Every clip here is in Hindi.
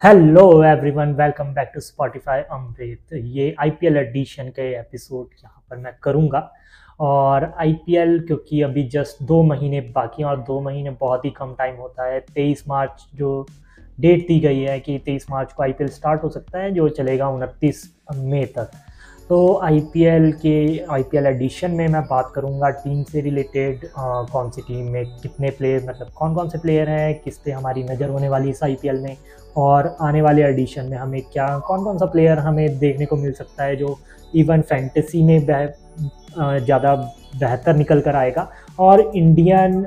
Hello everyone, welcome back to Spotify Amrit. ये आईपीएल एडिशन के एपिसोड यहाँ पर मैं करूँगा। और आईपीएल क्योंकि अभी जस्ट 2 महीने बाकी हैं और 2 महीने बहुत ही कम टाइम होता है। 23 मार्च जो डेट दी गई है कि 23 मार्च को आईपीएल स्टार्ट हो सकता है, जो चलेगा 29 मई तक। तो आईपीएल एडिशन में मैं बात करूंगा टीम से रिलेटेड, कौन सी टीम में कितने प्लेयर, मतलब कौन कौन से प्लेयर हैं, किस पे हमारी नज़र होने वाली है इस आईपीएल में, और आने वाले एडिशन में हमें क्या कौन कौन सा प्लेयर हमें देखने को मिल सकता है जो इवन फैंटेसी में ज़्यादा बेहतर निकल कर आएगा। और इंडियन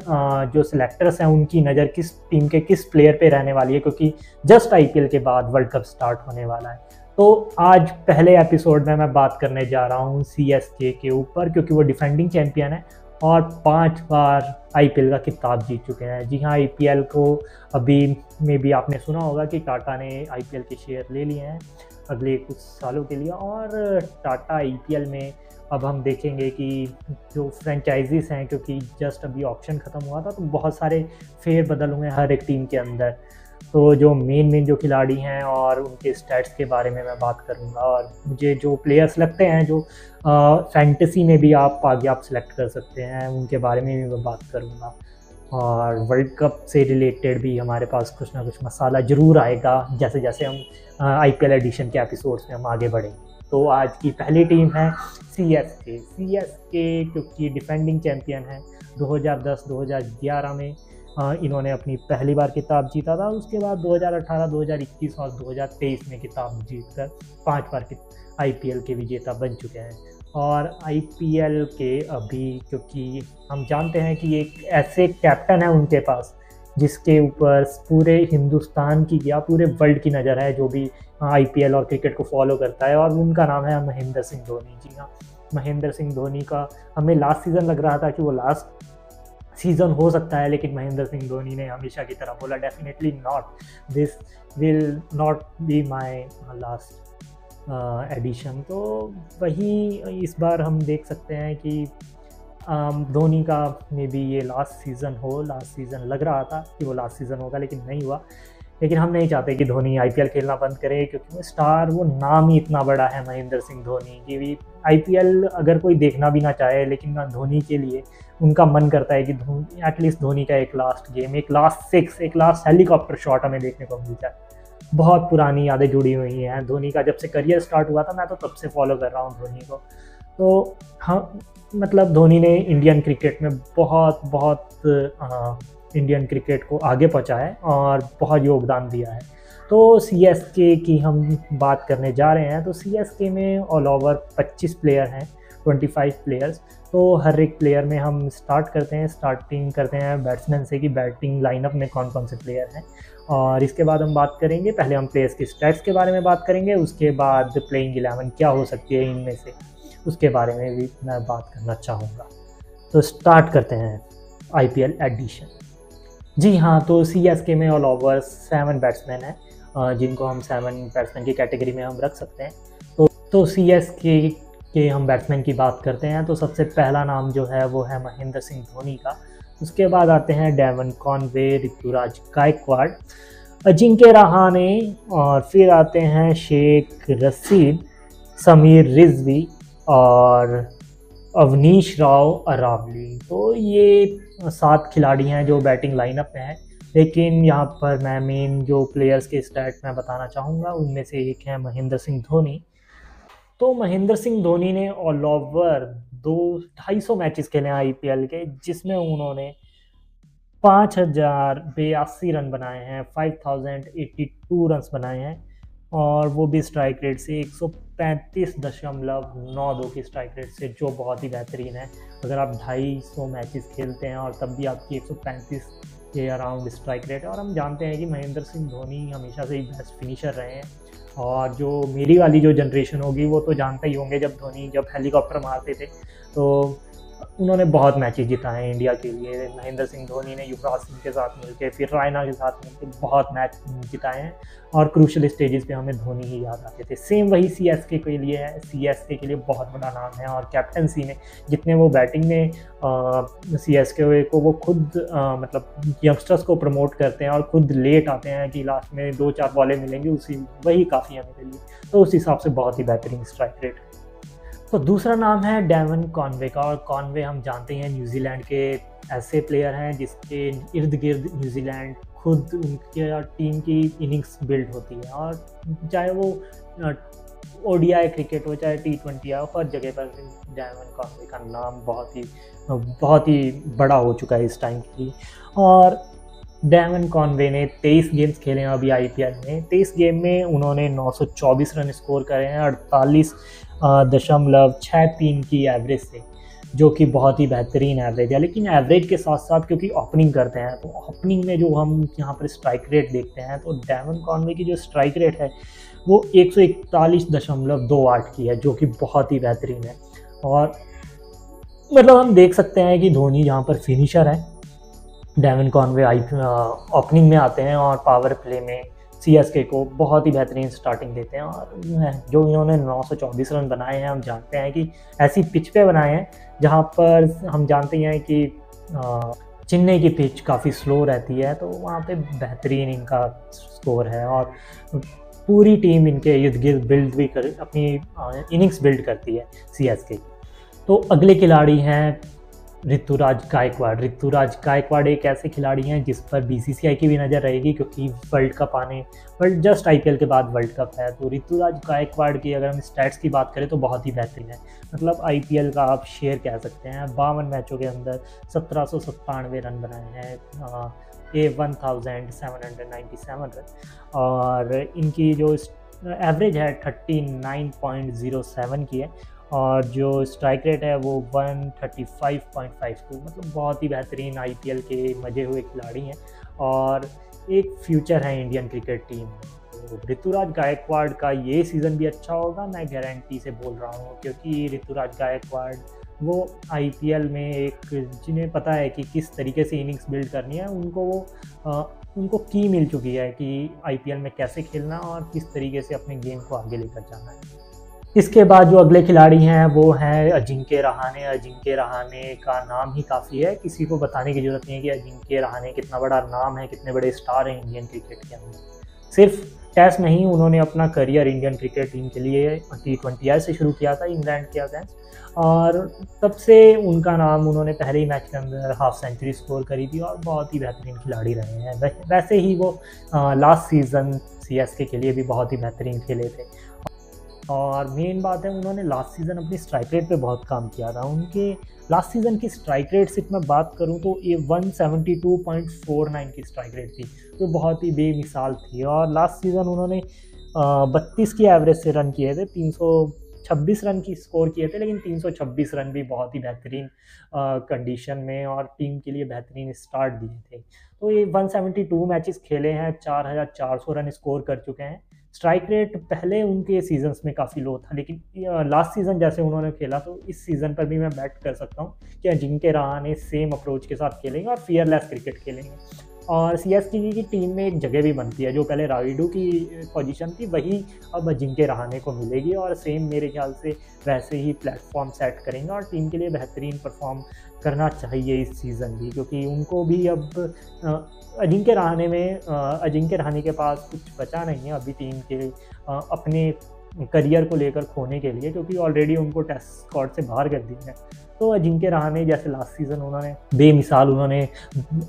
जो सिलेक्टर्स हैं उनकी नज़र किस टीम के किस प्लेयर पे रहने वाली है, क्योंकि जस्ट आईपीएल के बाद वर्ल्ड कप स्टार्ट होने वाला है। तो आज पहले एपिसोड में मैं बात करने जा रहा हूँ सीएसके के ऊपर, क्योंकि वो डिफेंडिंग चैंपियन है और 5 बार आईपीएल का खिताब जीत चुके हैं। जी हाँ, आईपीएल को अभी में भी आपने सुना होगा कि टाटा ने आईपीएल के शेयर ले लिए हैं अगले कुछ सालों के लिए। और टाटा आईपीएल में अब हम देखेंगे कि जो फ्रेंचाइजीज हैं, क्योंकि जस्ट अभी ऑप्शन ख़त्म हुआ था तो बहुत सारे फेरबदल हुए हर एक टीम के अंदर। तो जो मेन जो खिलाड़ी हैं और उनके स्टैट्स के बारे में मैं बात करूंगा, और मुझे जो प्लेयर्स लगते हैं जो फैंटेसी में भी आप आगे आप सेलेक्ट कर सकते हैं, उनके बारे में भी मैं बात करूंगा। और वर्ल्ड कप से रिलेटेड भी हमारे पास कुछ ना कुछ मसाला ज़रूर आएगा जैसे जैसे हम आईपीएल एडिशन के एपिसोड्स में हम आगे बढ़ेंगे। तो आज की पहली टीम है सीएसके, क्योंकि डिफेंडिंग चैम्पियन है। 2010-2011 में इन्होंने अपनी पहली बार खिताब जीता था। उसके बाद 2018, 2021 और 2023 में खिताब जीतकर 5 बार आईपीएल के विजेता बन चुके हैं। और आईपीएल के अभी, क्योंकि हम जानते हैं कि एक ऐसे कैप्टन है उनके पास जिसके ऊपर पूरे हिंदुस्तान की या पूरे वर्ल्ड की नज़र है, जो भी आईपीएल और क्रिकेट को फॉलो करता है, और उनका नाम है महेंद्र सिंह धोनी। जी हाँ, महेंद्र सिंह धोनी का हमें लास्ट सीज़न लग रहा था कि वो लास्ट सीज़न हो सकता है, लेकिन महेंद्र सिंह धोनी ने हमेशा की तरह बोला definitely not, this will not be my last addition. तो वही इस बार हम देख सकते हैं कि धोनी का मे बी ये लास्ट सीज़न लग रहा था कि वो लास्ट सीज़न होगा, लेकिन नहीं हुआ। लेकिन हम नहीं चाहते कि धोनी आईपीएल खेलना बंद करे, क्योंकि वो नाम ही इतना बड़ा है महेंद्र सिंह धोनी की भी। आईपीएल अगर कोई देखना भी ना चाहे, लेकिन ना धोनी के लिए उनका मन करता है कि एटलीस्ट धोनी का एक लास्ट गेम, एक लास्ट हेलीकॉप्टर शॉट हमें देखने को मिल जाए। बहुत पुरानी यादें जुड़ी हुई हैं धोनी का। जब से करियर स्टार्ट हुआ था मैं तो तब से फॉलो कर रहा हूँ धोनी को। तो हाँ, मतलब धोनी ने इंडियन क्रिकेट में बहुत इंडियन क्रिकेट को आगे पहुँचाया है और बहुत योगदान दिया है। तो सीएसके की हम बात करने जा रहे हैं। तो सीएसके में ऑल ओवर 25 प्लेयर हैं, 25 प्लेयर्स। तो हर एक प्लेयर में हम स्टार्टिंग करते हैं बैट्समैन से कि बैटिंग लाइनअप में कौन कौन से प्लेयर हैं। और इसके बाद हम बात करेंगे, पहले हम प्लेयर्स के स्टैट्स के बारे में बात करेंगे, उसके बाद प्लेइंग 11 क्या हो सकती है इनमें से, उसके बारे में भी मैं बात करना चाहूँगा। तो स्टार्ट करते हैं आईपीएल एडिशन। जी हाँ, तो सीएसके में ऑल ओवर 7 बैट्समैन हैं, जिनको हम 7 बैट्समैन की कैटेगरी में हम रख सकते हैं। तो सीएसके के हम बैट्समैन की बात करते हैं तो सबसे पहला नाम जो है वो है महेंद्र सिंह धोनी का। उसके बाद आते हैं डेवन कॉनवे, ऋतुराज गायकवाड़, अजिंक्य रहाणे, और फिर आते हैं शेख रशीद, समीर रिजवी और अवनीश राव अरावली। तो ये 7 खिलाड़ी हैं जो बैटिंग लाइनअप में हैं। लेकिन यहाँ पर मैं मेन जो प्लेयर्स के स्टैट मैं बताना चाहूँगा उनमें से एक है महेंद्र सिंह धोनी। तो महेंद्र सिंह धोनी ने ऑल ओवर 250 मैचेस खेले हैं आईपीएल के, जिसमें उन्होंने 5082 रन बनाए हैं, 5082 रन बनाए हैं, और वो भी स्ट्राइक रेट से 135.92 की स्ट्राइक रेट से, जो बहुत ही बेहतरीन है। अगर आप 250 मैचेस खेलते हैं और तब भी आपकी 135 के अराउंड स्ट्राइक रेट है। और हम जानते हैं कि महेंद्र सिंह धोनी हमेशा से ही बेस्ट फिनिशर रहे हैं। और जो मेरी वाली जो जनरेशन होगी वो तो जानते ही होंगे, जब धोनी जब हेलीकॉप्टर मारते थे तो उन्होंने बहुत मैचेस जिताए हैं इंडिया के लिए। महेंद्र सिंह धोनी ने युवराज सिंह के साथ मिलकर, फिर रायना के साथ मिलकर बहुत मैच जिताए हैं और क्रूशल स्टेजेस पे हमें धोनी ही याद आते थे। सेम वही सीएसके के लिए है, सीएसके के लिए बहुत बड़ा नाम है और कैप्टनसी में जितने वो बैटिंग में सीएसके को वो खुद मतलब यंगस्टर्स को प्रमोट करते हैं और खुद लेट आते हैं कि लास्ट में 2-4 बॉलें मिलेंगी, उसी वही काफ़ी है मेरे लिए। तो उस हिसाब से बहुत ही बेहतरीन स्ट्राइक रेट है। तो दूसरा नाम है डेवन कॉनवे का, और कॉनवे हम जानते हैं न्यूजीलैंड के ऐसे प्लेयर हैं जिसके इर्द गिर्द न्यूजीलैंड खुद उनके टीम की इनिंग्स बिल्ड होती है, और चाहे वो ओडीआई क्रिकेट हो चाहे T20 हो, हर जगह पर डेवन कॉनवे का नाम बहुत ही बड़ा हो चुका है इस टाइम के लिए। और डेवन कॉनवे ने 23 गेम्स खेले हैं अभी आईपीएल में। 23 गेम में उन्होंने 924 रन स्कोर करे हैं 48.63 की एवरेज से, जो कि बहुत ही बेहतरीन एवरेज है। लेकिन एवरेज के साथ साथ क्योंकि ओपनिंग करते हैं, तो ओपनिंग में जो हम यहाँ पर स्ट्राइक रेट देखते हैं, तो डेवन कॉनवे की जो स्ट्राइक रेट है वो 141.28 की है, जो कि बहुत ही बेहतरीन है। और मतलब हम देख सकते हैं कि धोनी यहाँ पर फिनिशर है, डेवन कॉनवे ओपनिंग में आते हैं और पावर प्ले में सीएसके को बहुत ही बेहतरीन स्टार्टिंग देते हैं। और जो इन्होंने 924 रन बनाए हैं, हम जानते हैं कि ऐसी पिच पे बनाए हैं जहां पर हम जानते हैं कि चेन्नई की पिच काफ़ी स्लो रहती है, तो वहाँ पे बेहतरीन इनका स्कोर है। और पूरी टीम इनके इर्द गिर्द बिल्ड भी कर अपनी इनिंग्स बिल्ड करती है सीएसके। तो अगले खिलाड़ी हैं ऋतुराज गायकवाड़। ऋतुराज गायकवाड़ एक ऐसे खिलाड़ी हैं जिस पर बीसीसीआई की भी नज़र रहेगी, क्योंकि वर्ल्ड कप जस्ट आईपीएल के बाद वर्ल्ड कप है। तो ऋतुराज गायकवाड़ की अगर हम स्टैट्स की बात करें तो बहुत ही बेहतरीन है। मतलब आईपीएल का आप शेयर कह सकते हैं। 52 मैचों के अंदर 1797 रन बनाए हैं, 1797 रन, और इनकी जो एवरेज है 39.07 की है, और जो स्ट्राइक रेट है वो 135.52, मतलब बहुत ही बेहतरीन आईपीएल के मजे हुए खिलाड़ी हैं और एक फ्यूचर है इंडियन क्रिकेट टीम में। तो ऋतुराज गायकवाड़ का ये सीज़न भी अच्छा होगा, मैं गारंटी से बोल रहा हूँ, क्योंकि ऋतुराज गायकवाड़ वो आईपीएल में एक जिन्हें पता है कि किस तरीके से इनिंग्स बिल्ड करनी है, उनको की मिल चुकी है कि आईपीएल में कैसे खेलना और किस तरीके से अपने गेम को आगे लेकर जाना है। इसके बाद जो अगले खिलाड़ी हैं वो हैं अजिंक्य रहाणे। अजिंक्य रहाणे का नाम ही काफ़ी है, किसी को बताने की ज़रूरत नहीं है कि अजिंक्य रहाणे कितना बड़ा नाम है, कितने बड़े स्टार हैं इंडियन क्रिकेट के अंदर। सिर्फ टेस्ट नहीं, उन्होंने अपना करियर इंडियन क्रिकेट टीम के लिए T20 से शुरू किया था इंग्लैंड के अगेंस्ट, और तब से उनका नाम, उन्होंने पहले ही मैच के अंदर हाफ सेंचुरी स्कोर करी थी और बहुत ही बेहतरीन खिलाड़ी रहे हैं। वैसे ही वो लास्ट सीज़न सीएसके के लिए भी बहुत ही बेहतरीन खेले थे। और मेन बात है, उन्होंने लास्ट सीज़न अपनी स्ट्राइक रेट पे बहुत काम किया था। उनके लास्ट सीज़न की स्ट्राइक रेट सिर्फ मैं बात करूं तो ये 172.49 की स्ट्राइक रेट थी, तो बहुत ही बेमिसाल थी। और लास्ट सीज़न उन्होंने 32 की एवरेज से रन किए थे, 326 रन की स्कोर किए थे, लेकिन 326 रन भी बहुत ही बेहतरीन कंडीशन में और टीम के लिए बेहतरीन स्टार्ट दिए थे। तो ये 172 मैचेस खेले हैं, 4400 रन स्कोर कर चुके हैं। स्ट्राइक रेट पहले उनके सीजन्स में काफ़ी लो था, लेकिन लास्ट सीज़न जैसे उन्होंने खेला, तो इस सीज़न पर भी मैं बैट कर सकता हूँ कि अजिंक्य रहाणे सेम अप्रोच के साथ खेलेंगे और फियरलेस क्रिकेट खेलेंगे। और सीएसके की टीम में एक जगह भी बनती है, जो पहले रायुडू की पोजीशन थी वही अब अजिंक्य रहाणे को मिलेगी, और सेम मेरे ख्याल से वैसे ही प्लेटफॉर्म सेट करेंगे और टीम के लिए बेहतरीन परफॉर्म करना चाहिए इस सीज़न भी, क्योंकि उनको भी अब अजिंक्य रहाणे के पास कुछ बचा नहीं है अभी टीम के अपने करियर को लेकर खोने के लिए, क्योंकि ऑलरेडी उनको टेस्ट स्क्वाड से बाहर कर दिया है। तो अजिंक्य रहाणे जैसे लास्ट सीज़न उन्होंने बेमिसाल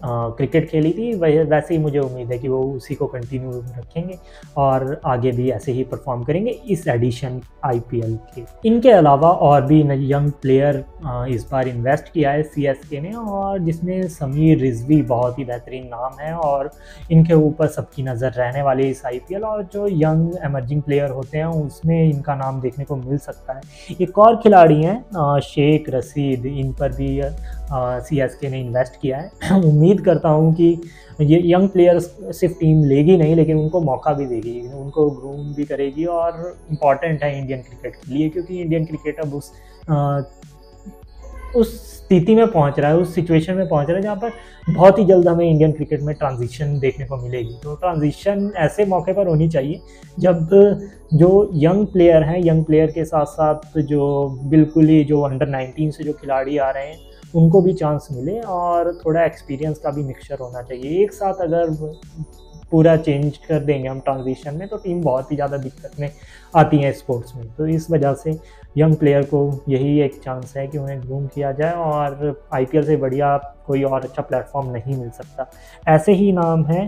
क्रिकेट खेली थी, वैसे ही मुझे उम्मीद है कि वो उसी को कंटिन्यू रखेंगे और आगे भी ऐसे ही परफॉर्म करेंगे इस एडिशन आईपीएल के। इनके अलावा और भी यंग प्लेयर इस बार इन्वेस्ट किया है सीएसके ने, और जिसमें समीर रिजवी बहुत ही बेहतरीन नाम है और इनके ऊपर सबकी नज़र रहने वाली इस आईपीएल। और जो यंग एमर्जिंग प्लेयर होते हैं उसमें इनका नाम देखने को मिल सकता है। एक और खिलाड़ी हैं शेख रशीद, इन पर भी सीएसके ने इन्वेस्ट किया है। उम्मीद करता हूं कि ये यंग प्लेयर्स सिर्फ टीम लेगी नहीं, लेकिन उनको मौका भी देगी, उनको ग्रूम भी करेगी, और इम्पॉर्टेंट है इंडियन क्रिकेट के लिए, क्योंकि इंडियन क्रिकेट अब उस उस स्थिति में पहुंच रहा है, उस सिचुएशन में पहुंच रहा है जहाँ पर बहुत ही जल्द हमें इंडियन क्रिकेट में ट्रांजिशन देखने को मिलेगी। तो ट्रांजिशन ऐसे मौके पर होनी चाहिए जब जो यंग प्लेयर हैं, यंग प्लेयर के साथ साथ जो बिल्कुल ही जो अंडर 19 से जो खिलाड़ी आ रहे हैं उनको भी चांस मिले, और थोड़ा एक्सपीरियंस का भी मिक्सचर होना चाहिए। एक साथ अगर पूरा चेंज कर देंगे हम ट्रांजिशन में तो टीम बहुत ही ज़्यादा दिक्कत में आती है स्पोर्ट्स में। तो इस वजह से यंग प्लेयर को यही एक चांस है कि उन्हें ग्रूम किया जाए, और आईपीएल से बढ़िया कोई और अच्छा प्लेटफॉर्म नहीं मिल सकता। ऐसे ही नाम है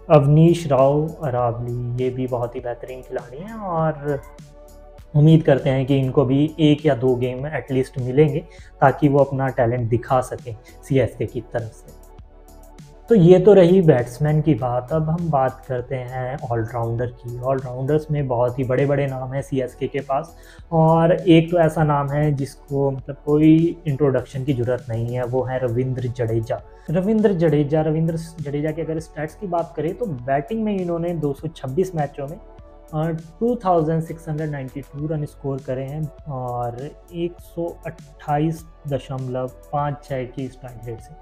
अवनीश राव अरावली, ये भी बहुत ही बेहतरीन खिलाड़ी हैं, और उम्मीद करते हैं कि इनको भी 1 या 2 गेम में एटलीस्ट मिलेंगे ताकि वो अपना टैलेंट दिखा सकें सीएसके की तरफ से। तो ये तो रही बैट्समैन की बात। अब हम बात करते हैं ऑलराउंडर की। ऑलराउंडर्स में बहुत ही बड़े बड़े नाम हैं सीएसके के पास, और एक तो ऐसा नाम है जिसको मतलब कोई इंट्रोडक्शन की ज़रूरत नहीं है, वो है रविंद्र जडेजा। रविंद्र जडेजा की अगर स्टैट्स की बात करें तो बैटिंग में इन्होंने 226 मैचों में 2692 रन स्कोर करे हैं और 128.56 की स्ट्राइक रेट से,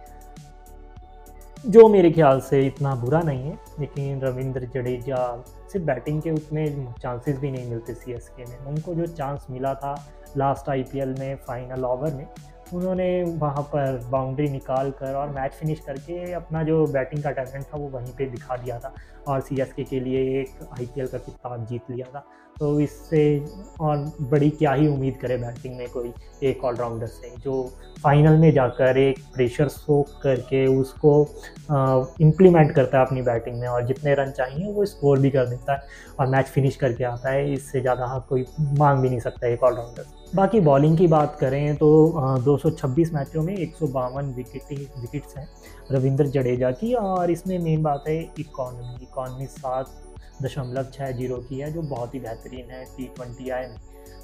जो मेरे ख्याल से इतना बुरा नहीं है। लेकिन रविंद्र जडेजा सिर्फ बैटिंग के उतने चांसेस भी नहीं मिलते सीएसके में। उनको जो चांस मिला था लास्ट आईपीएल में फाइनल ओवर में, उन्होंने वहाँ पर बाउंड्री निकाल कर और मैच फिनिश करके अपना जो बैटिंग का टैलेंट था वो वहीं पे दिखा दिया था, और सीएसके के लिए एक आईपीएल का खिताब जीत लिया था। तो इससे और बड़ी क्या ही उम्मीद करे बैटिंग में कोई एक ऑलराउंडर से, जो फाइनल में जाकर एक प्रेशर सोक करके उसको इम्प्लीमेंट करता है अपनी बैटिंग में, और जितने रन चाहिए वो स्कोर भी कर देता है और मैच फिनिश करके आता है। इससे ज़्यादा कोई मांग भी नहीं सकता एक ऑलराउंडर। बाकी बॉलिंग की बात करें तो 226 मैचों में 152 विकेट्स हैं रविंद्र जडेजा की, और इसमें मेन बात है इकॉनमी 7.60 की है, जो बहुत ही बेहतरीन है T20I में।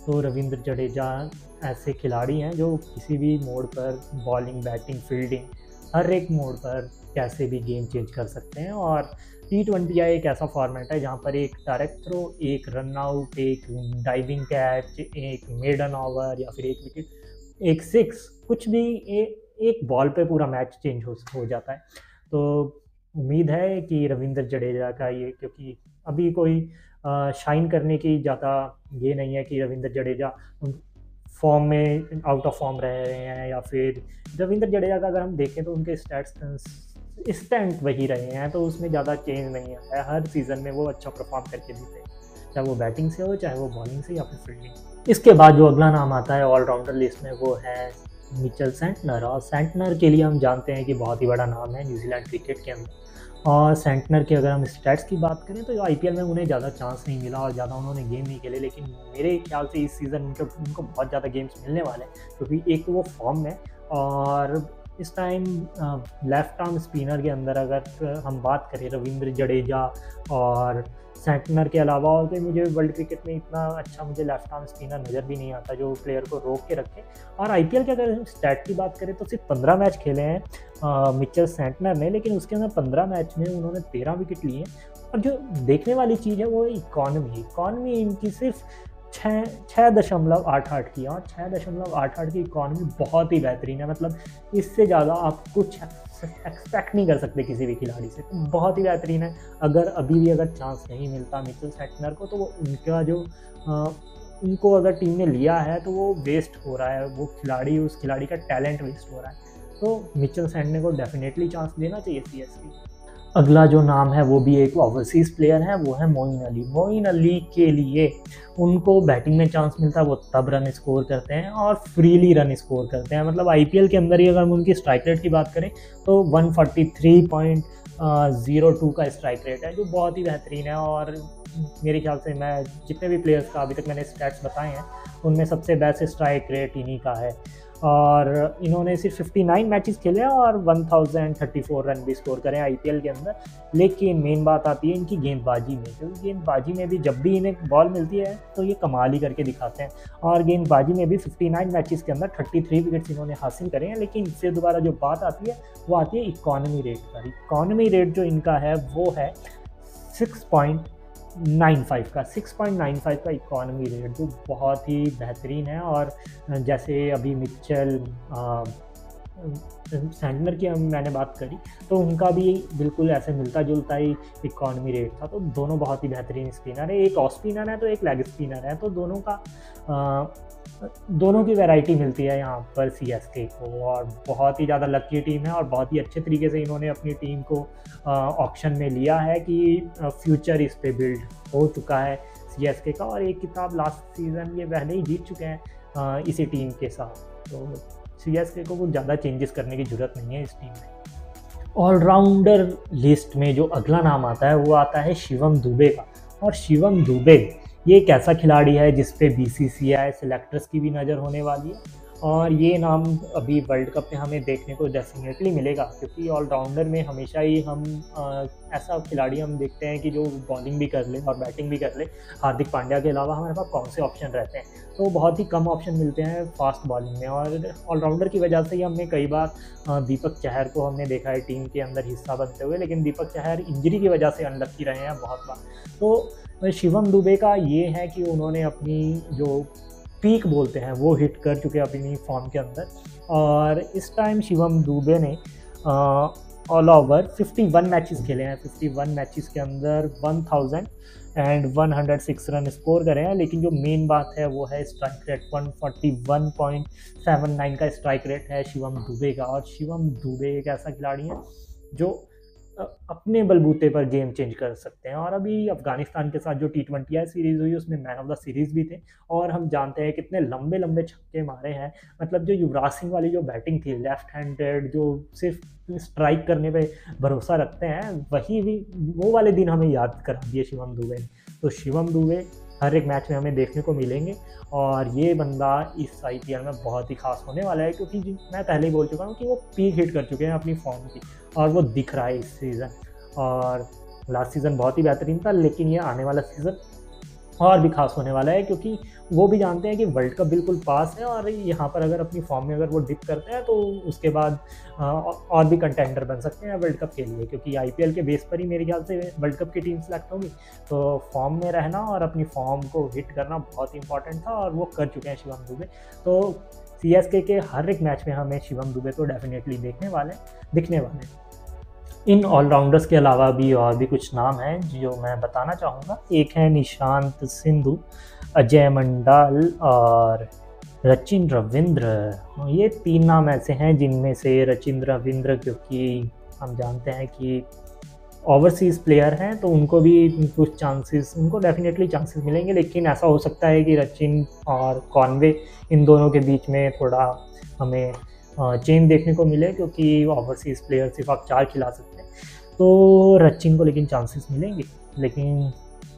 तो रविंद्र जडेजा ऐसे खिलाड़ी हैं जो किसी भी मोड पर बॉलिंग, बैटिंग, फील्डिंग, हर एक मोड पर कैसे भी गेम चेंज कर सकते हैं। और T20I एक ऐसा फॉर्मेट है जहाँ पर एक डायरेक्ट थ्रो, एक रन आउट, एक डाइविंग कैच, एक मेडन ओवर या फिर एक विकेट, एक सिक्स, कुछ भी एक बॉल पे पूरा मैच चेंज हो जाता है। तो उम्मीद है कि रविंद्र जडेजा का ये, क्योंकि अभी कोई शाइन करने की ज़्यादा ये नहीं है कि रविंद्र जडेजा फॉर्म में आउट ऑफ फॉर्म रह रहे हैं, या फिर रविंद्र जडेजा का अगर हम देखें तो उनके स्टैंड वही रहे हैं, तो उसमें ज़्यादा चेंज नहीं आया है। हर सीज़न में वो अच्छा परफॉर्म करके देते हैं, चाहे वो बैटिंग से हो, चाहे वो बॉलिंग से या फिर फील्डिंग। इसके बाद जो अगला नाम आता है ऑलराउंडर लिस्ट में वो है मिचेल सेंटनर। और सेंटनर के लिए हम जानते हैं कि बहुत ही बड़ा नाम है न्यूजीलैंड क्रिकेट के अंदर। और सेंटनर की अगर हम स्टैट्स की बात करें तो आईपीएल में उन्हें ज़्यादा चांस नहीं मिला और ज़्यादा उन्होंने गेम नहीं खेले, लेकिन मेरे ख्याल से इस सीज़न उनको बहुत ज़्यादा गेम्स मिलने वाले हैं, क्योंकि एक तो वो फॉर्म में, और इस टाइम लेफ्ट आर्म स्पिनर के अंदर अगर हम बात करें रविंद्र जडेजा और सेंटनर के अलावा, और तो मुझे वर्ल्ड क्रिकेट में इतना अच्छा मुझे लेफ्ट आर्म स्पिनर नज़र भी नहीं आता जो प्लेयर को रोक के रखे। और आईपीएल के अगर स्टैट की बात करें तो सिर्फ 15 मैच खेले हैं मिचेल सेंटनर ने, लेकिन उसके अंदर 15 मैच में उन्होंने 13 विकेट लिए हैं। और जो देखने वाली चीज़ है वो इकॉनमी इनकी सिर्फ 6.88 की, और 6.88 की इकॉनमी बहुत ही बेहतरीन है। मतलब इससे ज़्यादा आप कुछ एक्सपेक्ट नहीं कर सकते किसी भी खिलाड़ी से, तो बहुत ही बेहतरीन है। अगर अभी भी अगर चांस नहीं मिलता मिचेल सेंटनर को, तो वो उनका जो उनको अगर टीम ने लिया है तो वो वेस्ट हो रहा है, वो खिलाड़ी, उस खिलाड़ी का टैलेंट वेस्ट हो रहा है। तो मिचेल सेंटनर को डेफिनेटली चांस देना चाहिए सीएसके। अगला जो नाम है वो भी एक ओवरसीज़ प्लेयर है, वो है मोइन अली के लिए उनको बैटिंग में चांस मिलता है वो तब रन स्कोर करते हैं और फ्रीली रन स्कोर करते हैं। मतलब आईपीएल के अंदर ही अगर हम उनकी स्ट्राइक रेट की बात करें तो 143.02 का स्ट्राइक रेट है, जो बहुत ही बेहतरीन है। और मेरे ख्याल से मैं जितने भी प्लेयर्स का अभी तक मैंने स्टैट्स बताए हैं उनमें सबसे बेस्ट स्ट्राइक रेट इन्हीं का है। और इन्होंने सिर्फ 59 मैचेस खेले और 1034 रन भी स्कोर करें आईपीएल के अंदर। लेकिन मेन बात आती है इनकी गेंदबाजी में, क्योंकि गेंदबाजी में भी जब भी इन्हें बॉल मिलती है तो ये कमाल ही करके दिखाते हैं। और गेंदबाजी में भी 59 मैचेस के अंदर 33 विकेट्स इन्होंने हासिल करे हैं। लेकिन इससे दोबारा जो बात आती है वो आती है इकॉनमी रेट पर। इकॉनमी रेट जो इनका है वो है 95 का 6.95 का इकॉनमी रेट, जो बहुत ही बेहतरीन है। और जैसे अभी मिचेल सैंटनर की मैंने बात करी, तो उनका भी बिल्कुल ऐसे मिलता जुलता ही इकॉनमी रेट था। तो दोनों बहुत ही बेहतरीन स्पिनर है, एक ऑफ स्पिनर है तो एक लेग स्पिनर है, तो दोनों की वैरायटी मिलती है यहाँ पर सीएसके को। और बहुत ही ज़्यादा लकी टीम है और बहुत ही अच्छे तरीके से इन्होंने अपनी टीम को ऑक्शन में लिया है कि फ्यूचर इस पे बिल्ड हो चुका है सीएसके का। और एक किताब लास्ट सीज़न ये पहले ही जीत चुके हैं इसी टीम के साथ, तो सीएसके को कुछ ज़्यादा चेंजेस करने की ज़रूरत नहीं है इस टीम में। ऑलराउंडर लिस्ट में जो अगला नाम आता है वो आता है शिवम दुबे का। और शिवम दुबे ये एक ऐसा खिलाड़ी है जिस पे बीसीसीआई सेलेक्टर्स की भी नज़र होने वाली है। और ये नाम अभी वर्ल्ड कप में हमें देखने को डेफिनेटली मिलेगा, क्योंकि ऑलराउंडर में हमेशा ही हम ऐसा खिलाड़ी हम देखते हैं कि जो बॉलिंग भी कर ले और बैटिंग भी कर ले। हार्दिक पांड्या के अलावा हमारे पास कौन से ऑप्शन रहते हैं, तो बहुत ही कम ऑप्शन मिलते हैं फास्ट बॉलिंग में। और ऑलराउंडर की वजह से ही हमने कई बार दीपक चहर को हमने देखा है टीम के अंदर हिस्सा बनते हुए, लेकिन दीपक चहर इंजरी की वजह से अनलक्की रहे हैं बहुत बार। तो शिवम दुबे का ये है कि उन्होंने अपनी जो पीक बोलते हैं वो हिट कर चुके हैं अपनी फॉर्म के अंदर। और इस टाइम शिवम दुबे ने ऑल ओवर 51 मैचेस खेले हैं। 51 मैचेस के अंदर 1106 रन स्कोर करे हैं। लेकिन जो मेन बात है वो है स्ट्राइक रेट, 141.79 का स्ट्राइक रेट है शिवम दुबे का। और शिवम दुबे एक ऐसा खिलाड़ी है जो अपने बलबूते पर गेम चेंज कर सकते हैं। और अभी अफगानिस्तान के साथ जो T20 सीरीज़ हुई उसमें मैन ऑफ द सीरीज़ भी थे। और हम जानते हैं कितने लंबे लंबे छक्के मारे हैं। मतलब जो युवराज सिंह वाली जो बैटिंग थी, लेफ्ट हैंडेड, जो सिर्फ स्ट्राइक करने पे भरोसा रखते हैं, वही भी वो वाले दिन हमें याद करा दिए शिवम दुबे ने। तो शिवम दुबे हर एक मैच में हमें देखने को मिलेंगे। और ये बंदा इस IPL में बहुत ही खास होने वाला है, क्योंकि मैं पहले ही बोल चुका हूँ कि वो पीक हिट कर चुके हैं अपनी फॉर्म की, और वो दिख रहा है इस सीज़न। और लास्ट सीज़न बहुत ही बेहतरीन था, लेकिन ये आने वाला सीज़न और भी खास होने वाला है, क्योंकि वो भी जानते हैं कि वर्ल्ड कप बिल्कुल पास है। और यहाँ पर अगर अपनी फॉर्म में अगर वो डिप करते हैं तो उसके बाद और भी कंटेंडर बन सकते हैं वर्ल्ड कप के लिए, क्योंकि IPL के बेस पर ही मेरे ख्याल से वर्ल्ड कप की टीम सेलेक्ट होगी। तो फॉर्म में रहना और अपनी फॉर्म को हिट करना बहुत इंपॉर्टेंट था, और वो कर चुके हैं शिवम दुबे। तो CSK के हर एक मैच में हमें शिवम दुबे तो डेफिनेटली दिखने वाले हैं। इन ऑलराउंडर्स के अलावा भी और भी कुछ नाम हैं जो मैं बताना चाहूँगा। एक है निशांत सिंधु, अजय मंडाल और रचिन रविंद्र। ये 3 नाम ऐसे हैं जिनमें से रचिन रविंद्र, क्योंकि हम जानते हैं कि ओवरसीज़ प्लेयर हैं, तो उनको भी कुछ चांसेस, उनको डेफिनेटली चांसेस मिलेंगे। लेकिन ऐसा हो सकता है कि रचिन और कॉनवे, इन दोनों के बीच में थोड़ा हमें चेंज देखने को मिले, क्योंकि ओवरसीज़ प्लेयर सिर्फ आप 4 खिला सकते हैं। तो रचिन को लेकिन चांसेस मिलेंगे। लेकिन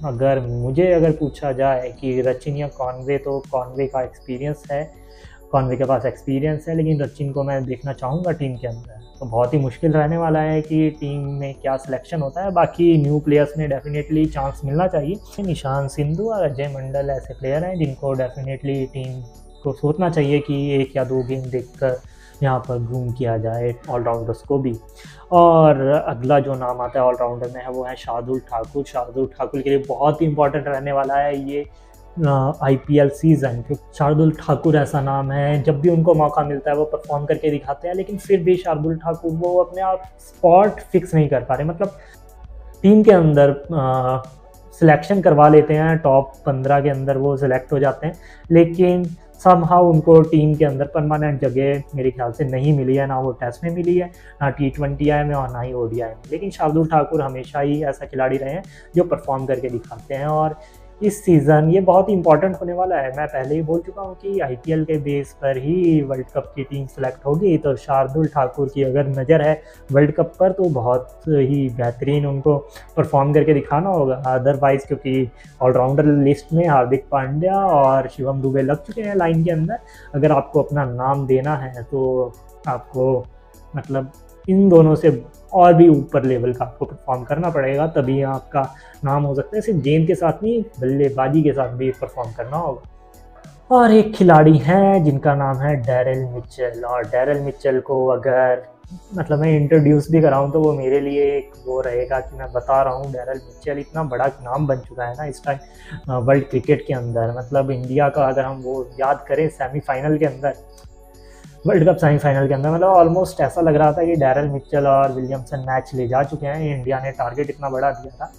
अगर मुझे पूछा जाए कि रचिन या कॉनवे, तो कॉनवे का एक्सपीरियंस है, कॉनवे के पास एक्सपीरियंस है, लेकिन रचिन को मैं देखना चाहूँगा टीम के अंदर। तो बहुत ही मुश्किल रहने वाला है कि टीम में क्या सिलेक्शन होता है। बाकी न्यू प्लेयर्स में डेफिनेटली चांस मिलना चाहिए। निशांत सिंधु और अजय मंडल ऐसे प्लेयर हैं जिनको डेफिनेटली टीम को सोचना चाहिए कि 1 या 2 गेम देखकर यहाँ पर ग्रूम किया जाए ऑलराउंडर्स को भी। और अगला जो नाम आता है ऑलराउंडर में है वो है शार्दुल ठाकुर। शार्दुल ठाकुर के लिए बहुत ही इंपॉर्टेंट रहने वाला है ये IPL सीज़न, क्योंकि शार्दुल ठाकुर ऐसा नाम है जब भी उनको मौका मिलता है वो परफॉर्म करके दिखाते हैं। लेकिन फिर भी शार्दुल ठाकुर वो अपने आप स्पॉट फिक्स नहीं कर पा रहे। मतलब टीम के अंदर सिलेक्शन करवा लेते हैं, टॉप 15 के अंदर वो सिलेक्ट हो जाते हैं, लेकिन समहाउ उनको टीम के अंदर परमानेंट जगह मेरे ख्याल से नहीं मिली है। ना वो टेस्ट में मिली है, ना T20 में, और ना ही ODI में। लेकिन शार्दुल ठाकुर हमेशा ही ऐसा खिलाड़ी रहे हैं जो परफॉर्म करके दिखाते हैं। और इस सीज़न ये बहुत ही इंपॉर्टेंट होने वाला है। मैं पहले ही बोल चुका हूँ कि IPL के बेस पर ही वर्ल्ड कप की टीम सेलेक्ट होगी। तो शार्दुल ठाकुर की अगर नज़र है वर्ल्ड कप पर, तो बहुत ही बेहतरीन उनको परफॉर्म करके दिखाना होगा। अदरवाइज़ क्योंकि ऑलराउंडर लिस्ट में हार्दिक पांड्या और शिवम दुबे लग चुके हैं लाइन के अंदर। अगर आपको अपना नाम देना है तो आपको मतलब इन दोनों से और भी ऊपर लेवल का आपको परफॉर्म करना पड़ेगा, तभी आपका नाम हो सकता है। सिर्फ गेंद के साथ नहीं, बल्लेबाजी के साथ भी परफॉर्म करना होगा। और एक खिलाड़ी हैं जिनका नाम है डैरेल मिचेल। और डैरेल मिचेल को अगर मतलब मैं इंट्रोड्यूस भी कराऊँ तो वो मेरे लिए एक वो रहेगा कि मैं बता रहा हूँ डैरेल मिचेल इतना बड़ा नाम बन चुका है ना इस टाइम वर्ल्ड क्रिकेट के अंदर। मतलब इंडिया का अगर हम वो याद करें सेमीफाइनल के अंदर, वर्ल्ड कप सेमीफाइनल के अंदर, मतलब ऑलमोस्ट ऐसा लग रहा था कि डैरेल मिचेल और विलियमसन मैच ले जा चुके हैं। इंडिया ने टारगेट इतना बड़ा दिया था,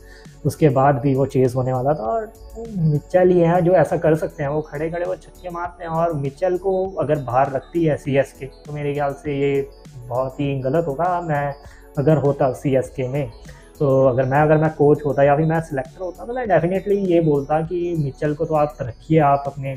उसके बाद भी वो चेज़ होने वाला था। और मिचेल ही हैं जो ऐसा कर सकते हैं, वो खड़े खड़े वो छक्के मारते हैं। और मिचेल को अगर बाहर रखती है सीएसके तो मेरे ख्याल से ये बहुत ही गलत होगा। मैं अगर होता सीएसके में, तो अगर मैं कोच होता या फिर मैं सिलेक्टर होता तो मैं डेफिनेटली ये बोलता कि मिचेल को तो आप रखिए आप अपने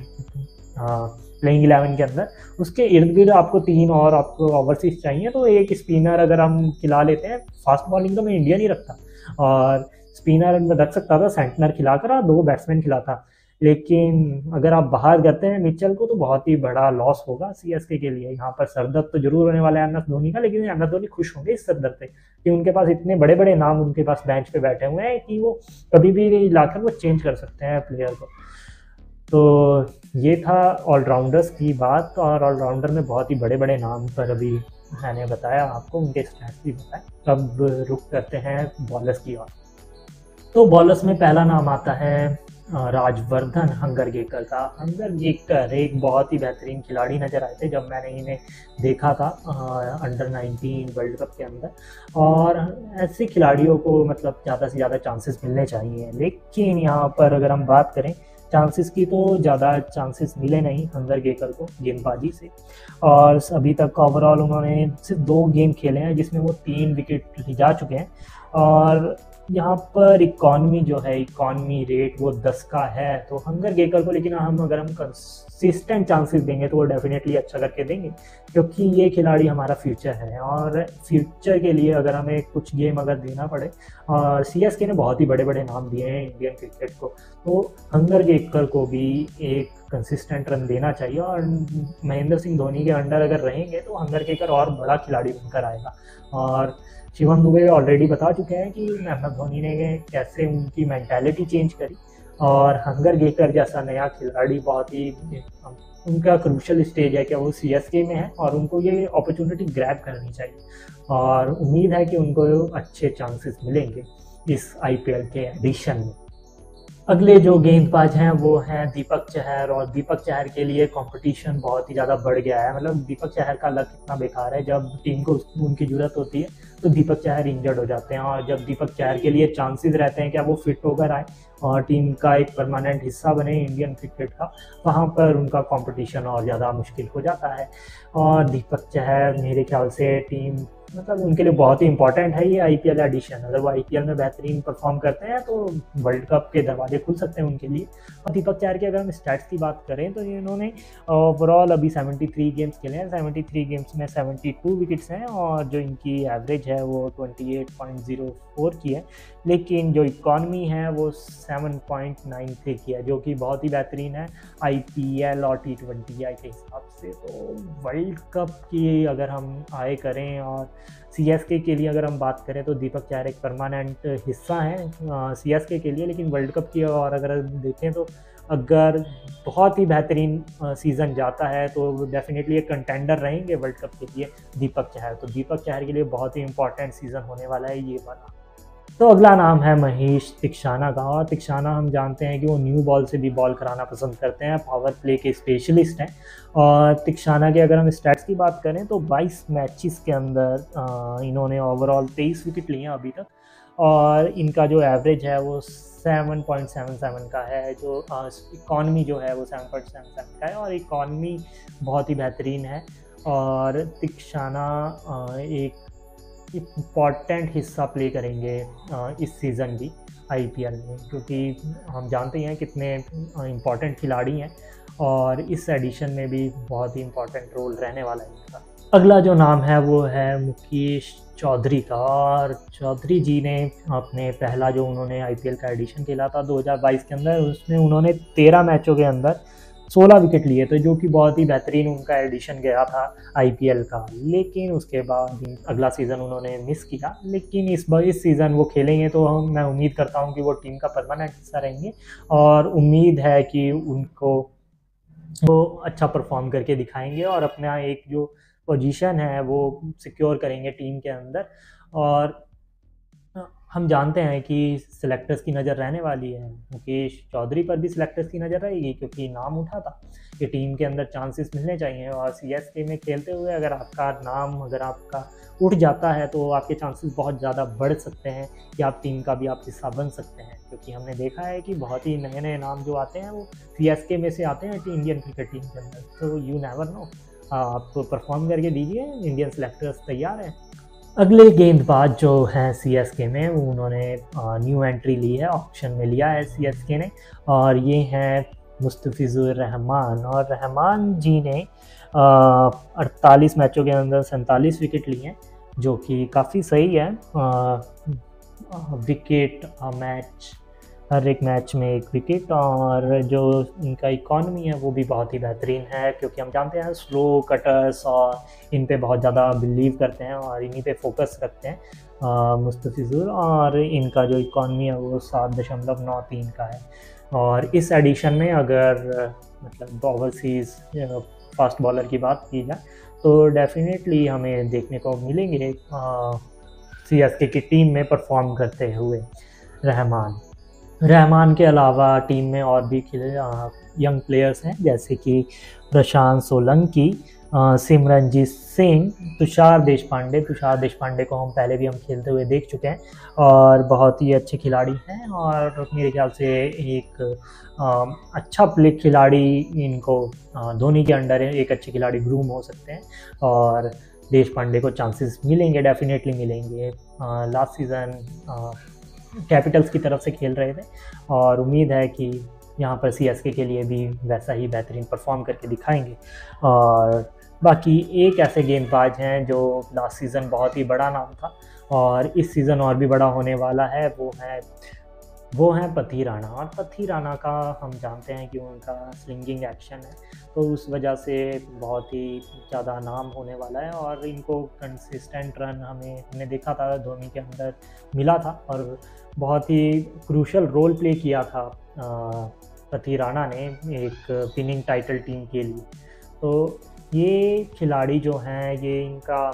प्लेइंग 11 के अंदर। उसके इर्द गिर्द आपको 3 और आपको ओवरसीज चाहिए, तो एक स्पिनर अगर हम खिला लेते हैं। फास्ट बॉलिंग तो मैं इंडिया नहीं रखता, और स्पिनर में रख सकता था सेंटनर खिलाकर, और 2 बैट्समैन खिलाता। लेकिन अगर आप बाहर करते हैं मिचेल को तो बहुत ही बड़ा लॉस होगा सीएसके के लिए। यहाँ पर सरदर्द तो जरूर होने वाला है एम एस धोनी का, लेकिन एम एस धोनी खुश होंगे इस सरदर्द से कि उनके पास इतने बड़े बड़े नाम उनके पास बेंच पे बैठे हुए हैं कि वो कभी भी लाकर वो चेंज कर सकते हैं प्लेयर को। तो ये था ऑलराउंडर्स की बात, और ऑलराउंडर में बहुत ही बड़े बड़े नाम पर अभी मैंने बताया आपको, उनके स्टैट्स भी बताए। अब रुक करते हैं बॉलर्स की ओर। तो बॉलर्स में पहला नाम आता है राजवर्धन हंगरगेकर का। हंगरगेकर एक बहुत ही बेहतरीन खिलाड़ी नज़र आए थे जब मैंने इन्हें देखा था अंडर 19 वर्ल्ड कप के अंदर। और ऐसे खिलाड़ियों को मतलब ज़्यादा से ज़्यादा चांसेस मिलने चाहिए। लेकिन यहाँ पर अगर हम बात करें चांसेस की, तो ज़्यादा चांसेस मिले नहीं हंगरगेकर को गेंदबाजी से। और अभी तक ओवरऑल उन्होंने सिर्फ 2 गेम खेले हैं जिसमें वो 3 विकेट जा चुके हैं। और यहाँ पर इकॉनमी जो है, इकॉनमी रेट वो 10 का है। तो हंगरगेकर को लेकिन अगर हम कंसिस्टेंट चांसेस देंगे तो वो डेफिनेटली अच्छा करके देंगे, क्योंकि ये खिलाड़ी हमारा फ्यूचर है। और फ्यूचर के लिए अगर हमें कुछ गेम अगर देना पड़े, और सीएसके ने बहुत ही बड़े बड़े नाम दिए हैं इंडियन क्रिकेट को, तो हंगरगेकर को भी एक कंसिस्टेंट रन देना चाहिए। और महेंद्र सिंह धोनी के अंडर अगर रहेंगे तो हंगरगेकर और बड़ा खिलाड़ी बनकर आएगा। और शिवम दुबे ऑलरेडी बता चुके हैं कि एम एस धोनी ने कैसे उनकी मेंटालिटी चेंज करी। और हंगरगेकर जैसा नया खिलाड़ी बहुत ही उनका क्रूशल स्टेज है कि वो सीएसके में है, और उनको ये अपॉर्चुनिटी ग्रैब करनी चाहिए। और उम्मीद है कि उनको अच्छे चांसेस मिलेंगे इस आईपीएल के एडिशन में। अगले जो गेंदबाज हैं वो हैं दीपक चहर। और दीपक चहर के लिए कंपटीशन बहुत ही ज़्यादा बढ़ गया है। मतलब दीपक चहर का लक इतना बेकार है, जब टीम को उनकी ज़रूरत होती है तो दीपक चहर इंजर्ड हो जाते हैं। और जब दीपक चहर के लिए चांसेस रहते हैं कि वो फिट होकर आए और टीम का एक परमानेंट हिस्सा बने इंडियन क्रिकेट का, वहाँ पर उनका कंपटीशन और ज़्यादा मुश्किल हो जाता है। और दीपक चहर मेरे ख्याल से टीम मतलब उनके लिए बहुत ही इंपॉर्टेंट है ये आईपीएल एडिशन। अगर वो आईपीएल में बेहतरीन परफॉर्म करते हैं तो वर्ल्ड कप के दरवाजे खुल सकते हैं उनके लिए। और दीपक चहर की अगर हम स्टैट्स की बात करें तो इन्होंने ओवरऑल अभी 73 गेम्स खेले हैं। 73 गेम्स में 72 विकेट्स हैं, और जो इनकी एवरेज है वो 28.04 की है। लेकिन जो इकॉनमी है वो 7.93 की है, जो कि बहुत ही बेहतरीन है आईपीएल और T20 के हिसाब से। तो वर्ल्ड कप की अगर हम आए करें और सीएसके के लिए अगर हम बात करें तो दीपक चहर एक परमानेंट हिस्सा है सीएसके के लिए। लेकिन वर्ल्ड कप की और अगर देखें तो अगर बहुत ही बेहतरीन सीज़न जाता है तो डेफिनेटली एक कंटेंडर रहेंगे वर्ल्ड कप के लिए दीपक चहर। तो दीपक चहर के लिए बहुत ही इंपॉर्टेंट सीज़न होने वाला है ये वाला। तो अगला नाम है महेश तीक्षाना का। और तीक्षाना हम जानते हैं कि वो न्यू बॉल से भी बॉल कराना पसंद करते हैं, पावर प्ले के स्पेशलिस्ट हैं। और तीक्षाना के अगर हम स्टैट्स की बात करें तो 22 मैचेस के अंदर इन्होंने ओवरऑल 23 विकेट लिए हैं अभी तक। और इनका जो एवरेज है वो 7.77 का है। जो इकॉनमी जो है वो 7.77 का है, और इकॉनमी बहुत ही बेहतरीन है। और तीक्षाना एक इम्पॉर्टेंट हिस्सा प्ले करेंगे इस सीज़न भी आईपीएल में, क्योंकि हम जानते हैं कितने इम्पॉर्टेंट खिलाड़ी हैं, और इस एडिशन में भी बहुत ही इम्पॉर्टेंट रोल रहने वाला है इनका। अगला जो नाम है वो है मुकेश चौधरी का। और चौधरी जी ने अपने पहला जो उन्होंने आईपीएल का एडिशन खेला था 2022 के अंदर, उसमें उन्होंने 13 मैचों के अंदर 16 विकेट लिए थे, जो कि बहुत ही बेहतरीन उनका एडिशन गया था आईपीएल का। लेकिन उसके बाद अगला सीज़न उन्होंने मिस किया। लेकिन इस सीज़न वो खेलेंगे तो मैं उम्मीद करता हूं कि वो टीम का परमानेंट हिस्सा रहेंगे, और उम्मीद है कि उनको वो अच्छा परफॉर्म करके दिखाएंगे और अपना एक जो पोजीशन है वो सिक्योर करेंगे टीम के अंदर। और हम जानते हैं कि सिलेक्टर्स की नज़र रहने वाली है, मुकेश चौधरी पर भी सिलेक्टर्स की नज़र रहेगी क्योंकि नाम उठा था कि टीम के अंदर चांसेस मिलने चाहिए। और सीएसके में खेलते हुए अगर आपका नाम अगर आपका उठ जाता है तो आपके चांसेस बहुत ज़्यादा बढ़ सकते हैं कि आप टीम का भी आप हिस्सा बन सकते हैं, क्योंकि हमने देखा है कि बहुत ही नए नए नाम जो आते हैं वो सीएसके में से आते हैं इंडियन क्रिकेट टीम के अंदर। तो यू नेवर नो, आप परफॉर्म करके दीजिए, इंडियन सेलेक्टर्स तैयार हैं। अगले गेंदबाज जो हैं सीएसके में वो उन्होंने न्यू एंट्री ली है, ऑक्शन में लिया है सीएसके ने, और ये हैं मुस्तफिजुर रहमान। और रहमान जी ने 48 मैचों के अंदर 47 विकेट लिए हैं, जो कि काफ़ी सही है। विकेट मैच, हर एक मैच में एक विकेट, और जो इनका इकॉनमी है वो भी बहुत ही बेहतरीन है, क्योंकि हम जानते हैं स्लो कटर्स और इन पे बहुत ज़्यादा बिलीव करते हैं और इन्हीं पे फोकस रखते हैं मुस्तफिजुर। और इनका जो इकॉनमी है वो 7.93 का है। और इस एडिशन में अगर मतलब ओवरसीज़ फास्ट बॉलर की बात की जाए तो डेफिनेटली हमें देखने को मिलेंगे सीएसके की टीम में परफॉर्म करते हुए रहमान के अलावा टीम में और भी यंग प्लेयर्स हैं, जैसे कि प्रशांत सोलंकी, सिमरनजीत सिंह, तुषार देशपांडे को हम पहले भी खेलते हुए देख चुके हैं और बहुत ही अच्छे खिलाड़ी हैं। और मेरे ख्याल से एक अच्छा प्ले खिलाड़ी इनको धोनी के अंडर एक अच्छे खिलाड़ी ग्रूम हो सकते हैं, और देशपांडे को चांसेस मिलेंगे, डेफिनेटली मिलेंगे। लास्ट सीज़न कैपिटल्स की तरफ से खेल रहे थे और उम्मीद है कि यहाँ पर सीएसके के लिए भी वैसा ही बेहतरीन परफॉर्म करके दिखाएंगे। और बाकी एक ऐसे गेंदबाज हैं जो लास्ट सीज़न बहुत ही बड़ा नाम था और इस सीज़न और भी बड़ा होने वाला है, वो हैं पथी राणा। और पथी राणा का हम जानते हैं कि उनका स्लिंगिंग एक्शन है, तो उस वजह से बहुत ही ज़्यादा नाम होने वाला है। और इनको कंसिस्टेंट रन हमने देखा था धोनी के अंदर मिला था और बहुत ही क्रूशल रोल प्ले किया था पथी राणा ने एक विनिंग टाइटल टीम के लिए। तो ये खिलाड़ी जो हैं, ये इनका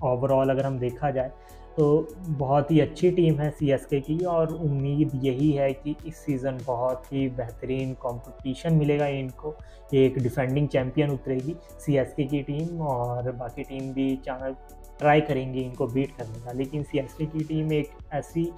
ओवरऑल अगर हम देखा जाए तो बहुत ही अच्छी टीम है सीएसके की, और उम्मीद यही है कि इस सीज़न बहुत ही बेहतरीन कंपटीशन मिलेगा इनको। एक डिफेंडिंग चैम्पियन उतरेगी सीएसके की टीम और बाकी टीम भी ट्राई करेंगी इनको बीट करने का, लेकिन सीएसके की टीम एक ऐसी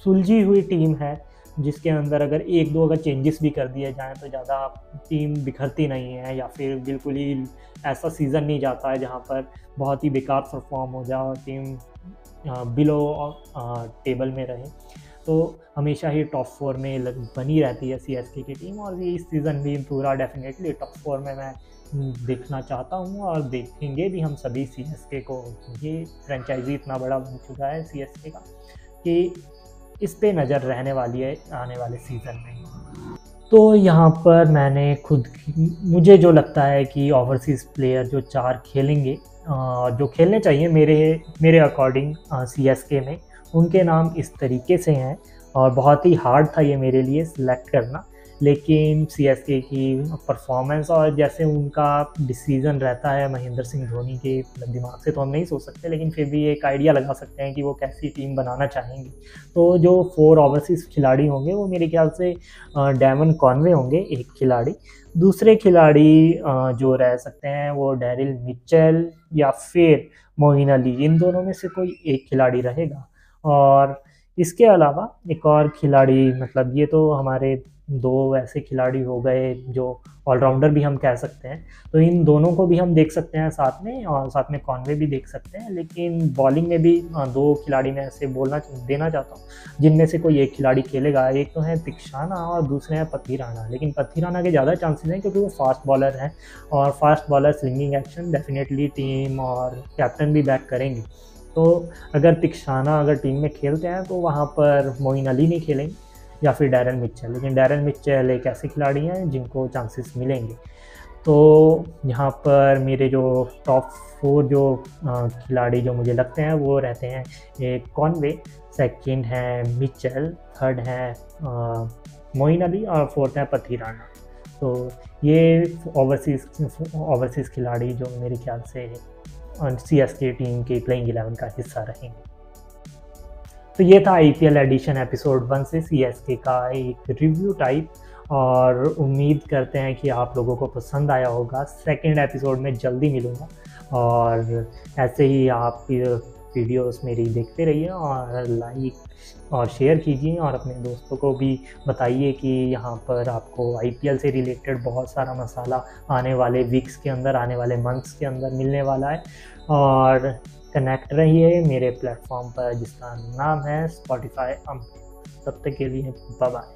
सुलझी हुई टीम है जिसके अंदर अगर एक दो अगर चेंजेस भी कर दिए जाएँ तो ज़्यादा टीम बिखरती नहीं है, या फिर बिल्कुल ही ऐसा सीज़न नहीं जाता है जहाँ पर बहुत ही बेकार परफॉर्म हो जाए और टीम बिलो टेबल में रहे। तो हमेशा ही टॉप 4 में बनी रहती है सीएसके की टीम, और ये इस सीज़न भी पूरा डेफिनेटली टॉप 4 में मैं देखना चाहता हूँ और देखेंगे भी हम सभी सीएसके को। ये फ्रेंचाइजी इतना बड़ा बन चुका है सीएसके का कि इस पे नज़र रहने वाली है आने वाले सीज़न में। तो यहाँ पर मुझे जो लगता है कि ओवरसीज़ प्लेयर जो 4 खेलेंगे, जो खेलने चाहिए मेरे अकॉर्डिंग सीएसके में, उनके नाम इस तरीके से हैं। और बहुत ही हार्ड था ये मेरे लिए सिलेक्ट करना, लेकिन सीएसके की परफॉर्मेंस और जैसे उनका डिसीज़न रहता है महेंद्र सिंह धोनी के दिमाग से तो हम नहीं सोच सकते, लेकिन फिर भी एक आइडिया लगा सकते हैं कि वो कैसी टीम बनाना चाहेंगे। तो जो 4 ओवरसीज़ खिलाड़ी होंगे वो मेरे ख्याल से डेवन कॉनवे होंगे एक खिलाड़ी, दूसरे खिलाड़ी जो रह सकते हैं वो डैरिल मिचेल या फिर मोइन अली, इन दोनों में से कोई एक खिलाड़ी रहेगा। और इसके अलावा एक और खिलाड़ी, मतलब ये तो हमारे 2 ऐसे खिलाड़ी हो गए जो ऑलराउंडर भी हम कह सकते हैं, तो इन दोनों को भी हम देख सकते हैं साथ में, और साथ में कॉनवे भी देख सकते हैं। लेकिन बॉलिंग में भी 2 खिलाड़ी मैं ऐसे देना चाहता हूँ जिनमें से कोई एक खिलाड़ी खेलेगा। एक तो है तिक्षाना और दूसरे हैं पथी राणा, लेकिन पथी राणा के ज़्यादा चांसेस हैं क्योंकि वो फास्ट बॉलर हैं, और fast bowler slinging action definitely team और कैप्टन भी बैक करेंगे। तो अगर तिक्षाना अगर टीम में खेलते हैं तो वहाँ पर मोइन अली नहीं खेलेंगे या फिर डैरेन मिचेल, लेकिन डैरेन मिचेल एक ऐसे खिलाड़ी हैं जिनको चांसेस मिलेंगे। तो यहाँ पर मेरे जो टॉप 4 जो खिलाड़ी जो मुझे लगते हैं वो रहते हैं, एक कॉनवे, सेकंड है मिचेल, थर्ड है मोइन अली और फोर्थ है पथी राणा। तो ये ओवरसीज़ खिलाड़ी जो मेरे ख्याल से CSK टीम के प्लेइंग 11 का हिस्सा रहेंगे। तो ये था IPL एडिशन एपिसोड 1 से CSK का एक रिव्यू टाइप, और उम्मीद करते हैं कि आप लोगों को पसंद आया होगा। सेकंड एपिसोड में जल्दी मिलूँगा, और ऐसे ही आप वीडियोस मेरी देखते रहिए और लाइक और शेयर कीजिए, और अपने दोस्तों को भी बताइए कि यहाँ पर आपको IPL से रिलेटेड बहुत सारा मसाला आने वाले वीक्स के अंदर, आने वाले मंथ्स के अंदर मिलने वाला है। और कनेक्ट रहिए मेरे प्लेटफॉर्म पर जिसका नाम है Spotify। तब तक के लिए बाय बाय।